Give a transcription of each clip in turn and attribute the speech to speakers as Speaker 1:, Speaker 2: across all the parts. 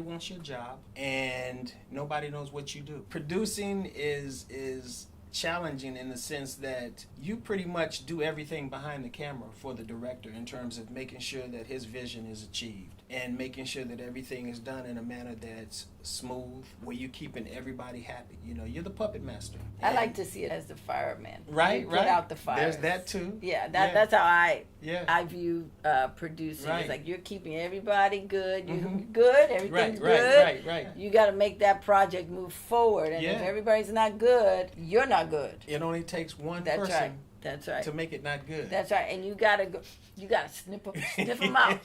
Speaker 1: wants your job, and nobody knows what you do. Producing is challenging in the sense that you pretty much do everything behind the camera for the director in terms of making sure that his vision is achieved and making sure that everything is done in a manner that's smooth, where you're keeping everybody happy. You know, you're the puppet master.
Speaker 2: I like to see it as the fireman.
Speaker 1: Right,
Speaker 2: you
Speaker 1: right.
Speaker 2: Put out the fires.
Speaker 1: There's that too.
Speaker 2: Yeah, that's how I
Speaker 1: Yeah.
Speaker 2: view producing.
Speaker 1: Right.
Speaker 2: It's like you're keeping everybody good. You're good. Everything's
Speaker 1: Right,
Speaker 2: good.
Speaker 1: right.
Speaker 2: You got to make that project move forward. And if everybody's not good, you're not good.
Speaker 1: It only takes one
Speaker 2: That's
Speaker 1: person
Speaker 2: right. That's right.
Speaker 1: to make it not good.
Speaker 2: That's right. And you gotta go. You gotta sniff them out.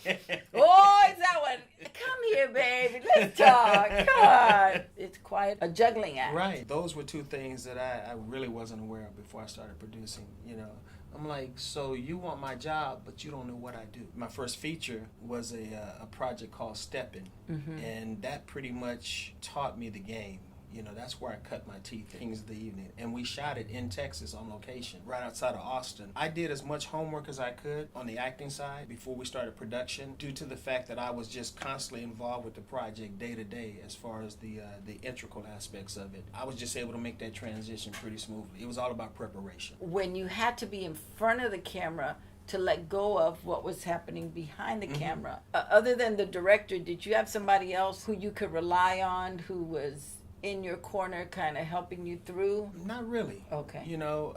Speaker 2: Oh, is that one? Come here, baby. Let's talk. God, it's quite a juggling act.
Speaker 1: Right. Those were two things that I really wasn't aware of before I started producing. You know, I'm like, so you want my job, but you don't know what I do. My first feature was a project called Steppin', and that pretty much taught me the game. You know, that's where I cut my teeth at Kings of the Evening. And we shot it in Texas on location, right outside of Austin. I did as much homework as I could on the acting side before we started production, due to the fact that I was just constantly involved with the project day to day as far as the integral aspects of it. I was just able to make that transition pretty smoothly. It was all about preparation.
Speaker 2: When you had to be in front of the camera to let go of what was happening behind the camera, other than the director, did you have somebody else who you could rely on, who was in your corner kind of helping you through?
Speaker 1: Not really.
Speaker 2: Okay.
Speaker 1: You know,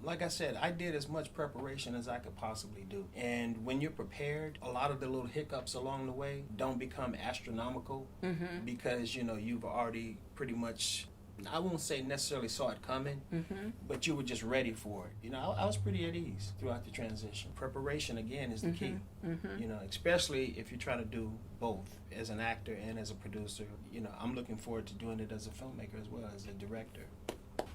Speaker 1: like I said, I did as much preparation as I could possibly do. And when you're prepared, a lot of the little hiccups along the way don't become astronomical, because, you know, you've already pretty much, I won't say necessarily saw it coming, but you were just ready for it. You know, I was pretty at ease throughout the transition. Preparation, again, is the key. You know, especially if you're trying to do both as an actor and as a producer. You know, I'm looking forward to doing it as a filmmaker as well as a director.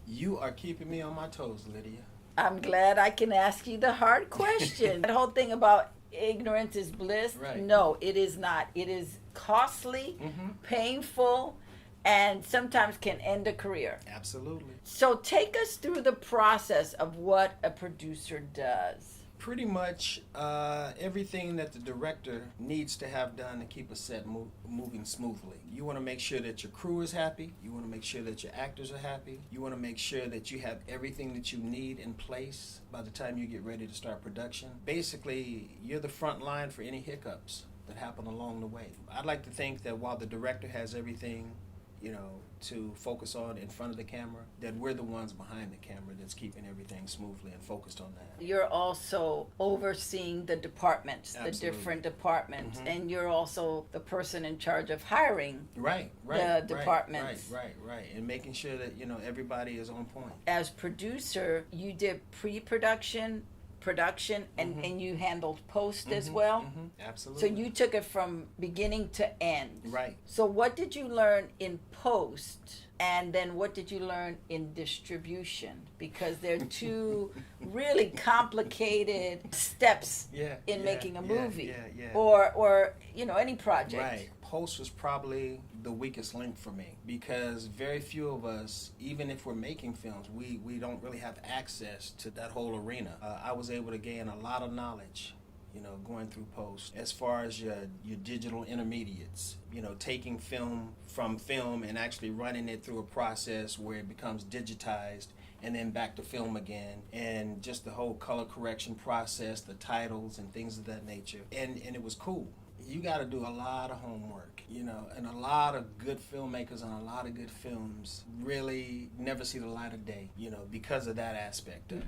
Speaker 1: You are keeping me on my toes, Lydia.
Speaker 2: I'm glad I can ask you the hard question. That whole thing about ignorance is bliss.
Speaker 1: Right.
Speaker 2: No, it is not. It is costly, painful, and sometimes can end a career.
Speaker 1: Absolutely.
Speaker 2: So take us through the process of what a producer does.
Speaker 1: Pretty much everything that the director needs to have done to keep a set moving smoothly. You want to make sure that your crew is happy. You want to make sure that your actors are happy. You want to make sure that you have everything that you need in place by the time you get ready to start production. Basically, you're the front line for any hiccups that happen along the way. I'd like to think that while the director has everything, you know, to focus on in front of the camera, that we're the ones behind the camera that's keeping everything smoothly and focused on that.
Speaker 2: You're also overseeing the departments,
Speaker 1: Absolutely.
Speaker 2: the different departments, and you're also the person in charge of hiring the departments.
Speaker 1: Right. And making sure that, you know, everybody is on point.
Speaker 2: As producer, you did pre-production, production, and you handled post as well.
Speaker 1: Absolutely.
Speaker 2: So you took it from beginning to end.
Speaker 1: Right.
Speaker 2: So what did you learn in post, and then what did you learn in distribution? Because they're two really complicated steps in making a movie, or you know, any project.
Speaker 1: Right. Post was probably the weakest link for me, because very few of us, even if we're making films, we don't really have access to that whole arena. I was able to gain a lot of knowledge, you know, going through post, as far as your digital intermediates, you know, taking film from film and actually running it through a process where it becomes digitized and then back to film again, and just the whole color correction process, the titles and things of that nature. And it was cool. You got to do a lot of homework, you know, and a lot of good filmmakers and a lot of good films really never see the light of day, you know, because of that aspect of it.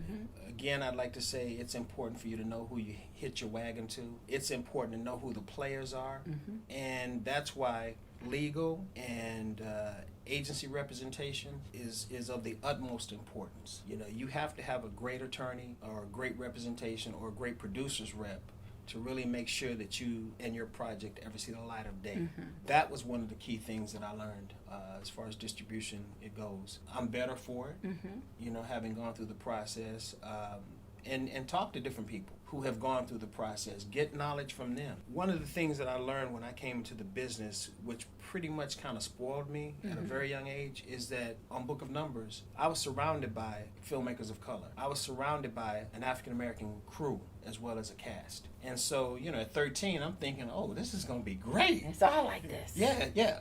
Speaker 1: Again, I'd like to say it's important for you to know who you hit your wagon to. It's important to know who the players are, and that's why legal and agency representation is of the utmost importance. You know, you have to have a great attorney or a great representation or a great producer's rep to really make sure that you and your project ever see the light of day. That was one of the key things that I learned as far as distribution it goes. I'm better for it, you know, having gone through the process. and talk to different people who have gone through the process, get knowledge from them. One of the things that I learned when I came into the business, which pretty much kind of spoiled me at a very young age, is that on Book of Numbers, I was surrounded by filmmakers of color. I was surrounded by an African-American crew as well as a cast. And so, at 13, I'm thinking, oh, this is going to be great.
Speaker 2: It's all like this.
Speaker 1: Yeah,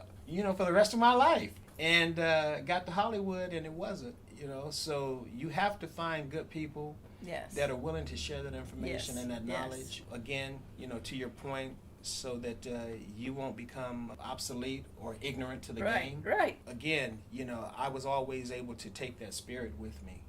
Speaker 1: for the rest of my life. And got to Hollywood, and it wasn't, So you have to find good people that are willing to share that information and that knowledge. Again, to your point, so that you won't become obsolete or ignorant to the game.
Speaker 2: Right.
Speaker 1: Again, I was always able to take that spirit with me,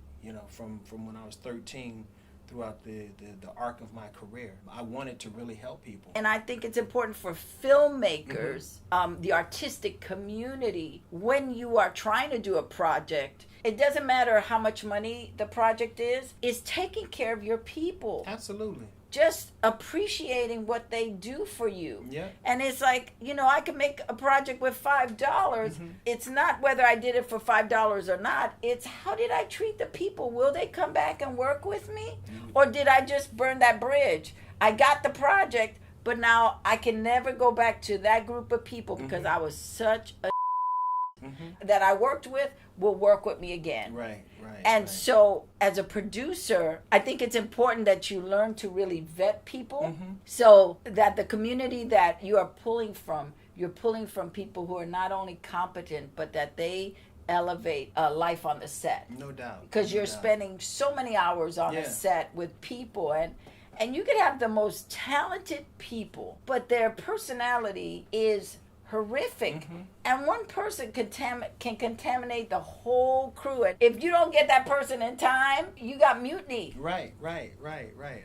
Speaker 1: from when I was 13 throughout the arc of my career. I wanted to really help people.
Speaker 2: And I think it's important for filmmakers, the artistic community, when you are trying to do a project, it doesn't matter how much money the project is taking care of your people.
Speaker 1: Absolutely.
Speaker 2: Just appreciating what they do for you.
Speaker 1: Yeah.
Speaker 2: And it's like, I can make a project with $5. It's not whether I did it for $5 or not. It's how did I treat the people? Will they come back and work with me? Or did I just burn that bridge? I got the project, but now I can never go back to that group of people because I was such a that I worked with will work with me again.
Speaker 1: Right.
Speaker 2: And so as a producer, I think it's important that you learn to really vet people so that the community that you are pulling from, you're pulling from people who are not only competent, but that they elevate life on the set.
Speaker 1: No doubt.
Speaker 2: Because you're spending so many hours on a set with people, and you could have the most talented people, but their personality is horrific, and one person can contaminate the whole crew. And if you don't get that person in time, you got mutiny.
Speaker 1: Right.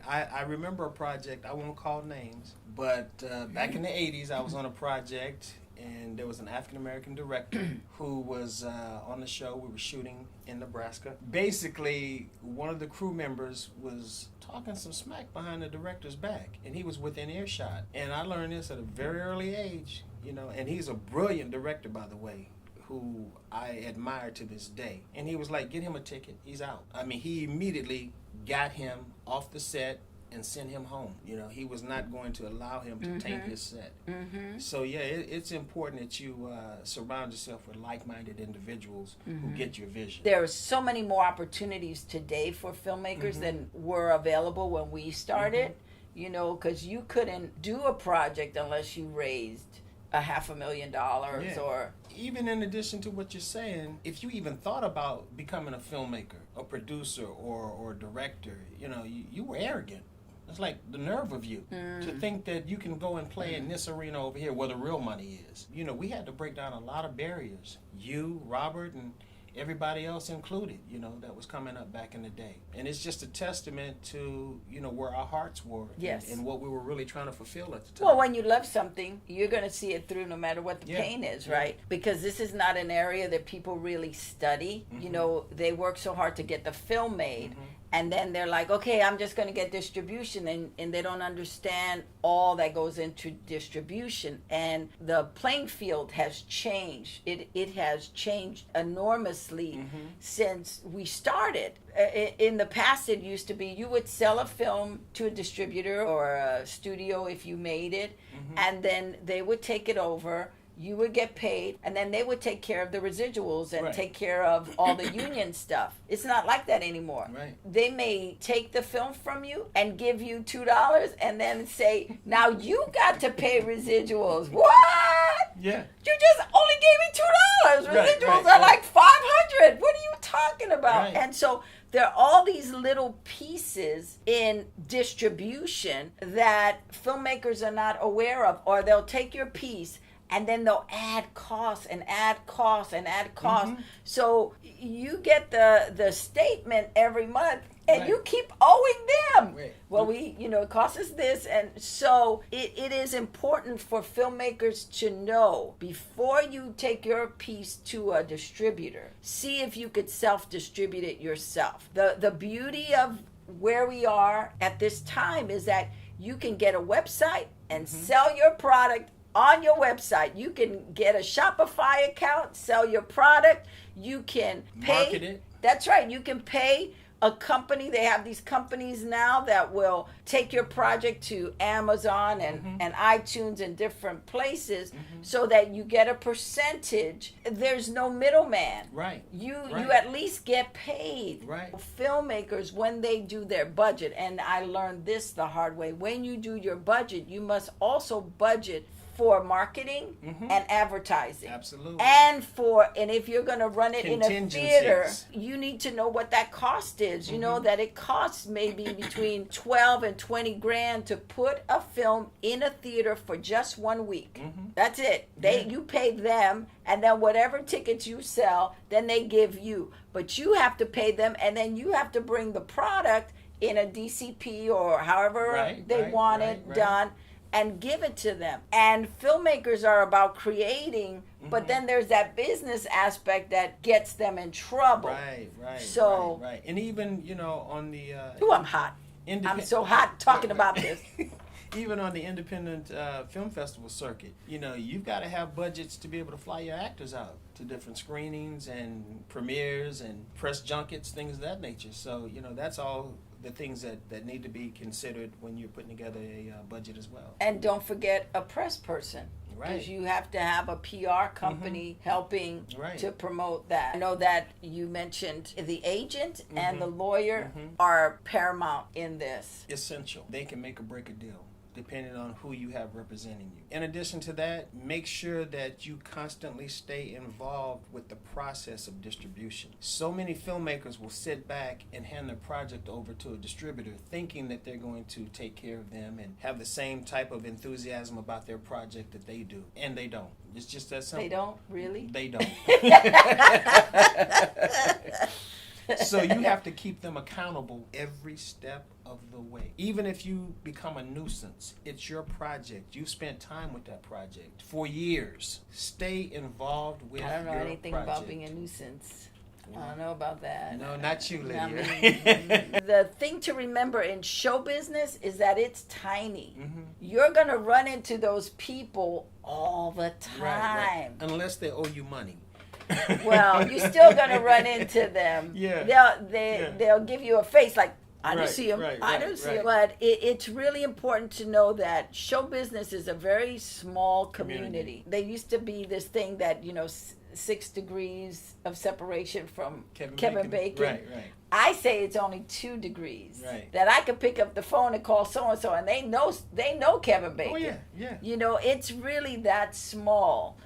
Speaker 1: I remember a project, I won't call names, but back in the 80s, I was on a project, and there was an African-American director who was on the show. We were shooting in Nebraska. Basically, one of the crew members was talking some smack behind the director's back, and he was within earshot. And I learned this at a very early age, and he's a brilliant director, by the way, who I admire to this day. And he was like, get him a ticket, he's out. I mean, he immediately got him off the set and sent him home. He was not going to allow him to take his set. So it's important that you surround yourself with like-minded individuals who get your vision.
Speaker 2: There are so many more opportunities today for filmmakers than were available when we started, because you couldn't do a project unless you raised $500,000 or...
Speaker 1: Even in addition to what you're saying, if you even thought about becoming a filmmaker, a producer, or director, you were arrogant. It's like the nerve of you to think that you can go and play in this arena over here where the real money is. We had to break down a lot of barriers. You, Robert, and everybody else included, that was coming up back in the day. And it's just a testament to, where our hearts were and what we were really trying to fulfill at the time.
Speaker 2: Well, when you love something, you're going to see it through no matter what the pain is, right? Because this is not an area that people really study. They work so hard to get the film made. And then they're like, okay, I'm just going to get distribution. And they don't understand all that goes into distribution. And the playing field has changed. It has changed enormously since we started. In the past, it used to be you would sell a film to a distributor or a studio if you made it. And then they would take it over. You would get paid, and then they would take care of the residuals and take care of all the union stuff. It's not like that anymore.
Speaker 1: Right.
Speaker 2: They may take the film from you and give you $2 and then say, now you got to pay residuals. What?
Speaker 1: Yeah.
Speaker 2: You just only gave me $2. Residuals are like $500. What are you talking about?
Speaker 1: Right.
Speaker 2: And so there are all these little pieces in distribution that filmmakers are not aware of, or they'll take your piece and then they'll add costs and add costs and add costs. So you get the statement every month and you keep owing them. Well, it costs us this. And so it is important for filmmakers to know before you take your piece to a distributor, see if you could self-distribute it yourself. The beauty of where we are at this time is that you can get a website and sell your product on your website. You can get a Shopify account, sell your product. You can pay.
Speaker 1: Market it.
Speaker 2: That's right. You can pay a company. They have these companies now that will take your project to Amazon and iTunes and different places so that you get a percentage. There's no middleman.
Speaker 1: Right.
Speaker 2: You at least get paid.
Speaker 1: Right.
Speaker 2: Filmmakers, when they do their budget, and I learned this the hard way, when you do your budget, you must also budget for marketing and advertising.
Speaker 1: Absolutely.
Speaker 2: And if you're going to run it in a theater, you need to know what that cost is. You know that it costs maybe between 12 and 20 grand to put a film in a theater for just 1 week. That's it. You pay them, and then whatever tickets you sell, then they give you. But you have to pay them, and then you have to bring the product in a DCP or however they want it done, and give it to them. And filmmakers are about creating, but then there's that business aspect that gets them in trouble.
Speaker 1: Right. And even, on the...
Speaker 2: I'm hot. I'm so hot talking about this.
Speaker 1: Even on the independent film festival circuit, you've got to have budgets to be able to fly your actors out to different screenings and premieres and press junkets, things of that nature. So, that's all the things that need to be considered when you're putting together a budget as well.
Speaker 2: And don't forget a press person. Because you have to have a PR company helping to promote that. I know that you mentioned the agent and the lawyer are paramount in this.
Speaker 1: Essential. They can make or break a deal, depending on who you have representing you. In addition to that, make sure that you constantly stay involved with the process of distribution. So many filmmakers will sit back and hand their project over to a distributor thinking that they're going to take care of them and have the same type of enthusiasm about their project that they do. And they don't. It's just that simple.
Speaker 2: They don't? Really?
Speaker 1: They don't. So you have to keep them accountable every step of the way. Even if you become a nuisance, it's your project. You spent time with that project for years. Stay involved with your project.
Speaker 2: I don't know anything about being a nuisance. I don't know about that.
Speaker 1: No, not you, Lydia.
Speaker 2: The thing to remember in show business is that it's tiny. You're going to run into those people all the time.
Speaker 1: Right. Unless they owe you money.
Speaker 2: Well, you're still gonna run into them. They'll give you a face like, I didn't see him. I didn't see him. But it's really important to know that show business is a very small community. There used to be this thing that 6 degrees of separation from Kevin Bacon.
Speaker 1: Right.
Speaker 2: I say it's only 2 degrees. That I could pick up the phone and call so and so, and they know Kevin Bacon.
Speaker 1: Oh yeah.
Speaker 2: It's really that small.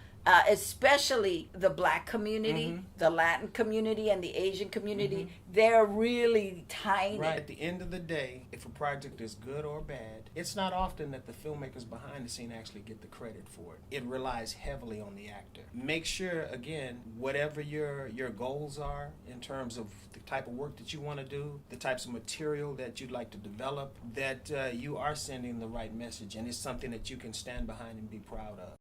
Speaker 2: Especially the Black community, the Latin community, and the Asian community, they're really tiny.
Speaker 1: Right. At the end of the day, if a project is good or bad, it's not often that the filmmakers behind the scene actually get the credit for it. It relies heavily on the actor. Make sure, again, whatever your goals are in terms of the type of work that you want to do, the types of material that you'd like to develop, that you are sending the right message, and it's something that you can stand behind and be proud of.